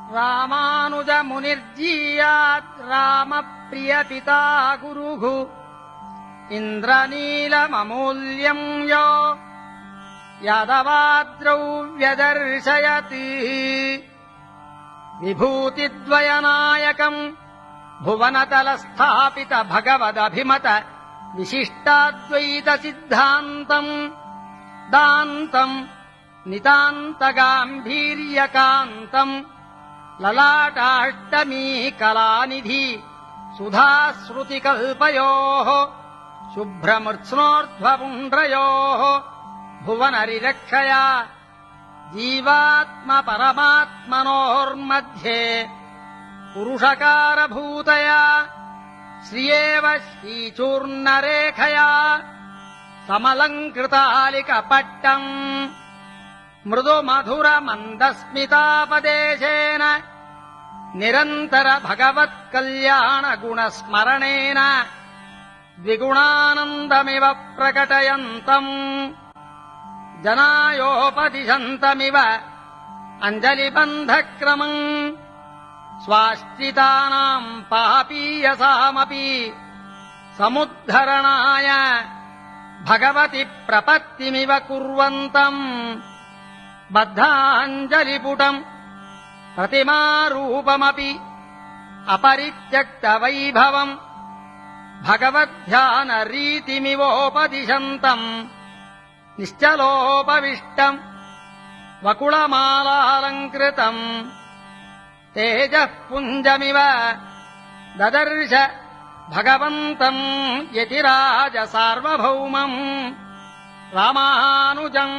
ರಾಮಾನುಜ ಮುನಿರ್ಜೀಯಾತ್ ರಾಮಪ್ರಿಯಪಿತಾ ಗುರುಃ ಇಂದ್ರನೀಲಮಮೂಲ್ಯಂ ಯೋ ಯಾದವಾದ್ರೌ ವ್ಯದರ್ಶಯತಿ ವಿಭೂತಿದ್ವಯನಾಯಕಂ ಭುವನತಲಸ್ಥಾಪಿತ ಭಗವದಭಿಮತ ವಿಶಿಷ್ಟಾದ್ವೈತ ಸಿದ್ಧಾಂತಂ ದಾಂತಂ ನಿತಾಂತಗಾಂಭೀರ್ಯಕಾಂತಂ ಲಲಾಟಾಷ್ಟಮೀ ಕಲಾನಿಧಿ ಸುಧಾಶ್ರುತಿಕಲ್ಪಯೋಃ ಶುಭ್ರಮೃತ್ಸ್ನೋರ್ಧ್ವಪುಂಡ್ರಯೋಃ ಭುವನರಿರಕ್ಷಯ ಜೀವಾತ್ಮ ಪರಮಾತ್ಮನೋರ್ಮಧ್ಯೆ ಪುರುಷಕಾರಭೂತಯ ಶ್ರಿಯೇವ ಶ್ರೀಚೂರ್ಣರೇಖಯ ಸಮಲಂಕೃತಾಲಿಕಪಟ್ಟಂ ಮೃದು ಮಧುರ ಮಂದಸ್ಮಿತಾಪದೇಶೇನ ನಿರಂತರ ಭಗವತ್ಕಲ್ಯಾಣ ಗುಣಸ್ಮರಣೇನ ದ್ವಿಗುಣಾನಂದಮಿವ ಪ್ರಕಟಯಂತಂ ಜನಾಯೋಪದಿಶಂತಮಿವ ಅಂಜಲಿಬಂಧಕ್ರಮಂ ಸ್ವಾಶ್ರಿತಾನಾಂ ಪಾಪೀಯಸಾಮಪಿ ಸಮುದ್ಧರಣಾಯ ಭಗವತಿ ಪ್ರಪತ್ತಿಮಿವ ಕುರ್ವಂತಂ ಬದ್ಧಾಂಜಲಿಪುಟಂ ಪ್ರತಿಮಾರೂಪಮಪಿ ಅಪರಿತ್ಯಕ್ತವೈಭವಂ ಭಗವದ್ಧ್ಯಾನ ರೀತಿಮಿವೋಪದಿಶಂತಂ ನಿಶ್ಚಲೋಪವಿಷ್ಟಂ ವಕುಳಮಾಲಾಲಂಕೃತಂ ತೇಜಃ ಪುಂಜಮಿವ ದದರ್ಶ ಭಗವಂತಂ ಯತಿರಾಜ ಸಾರ್ವಭೌಮಂ ರಾಮಾನುಜಂ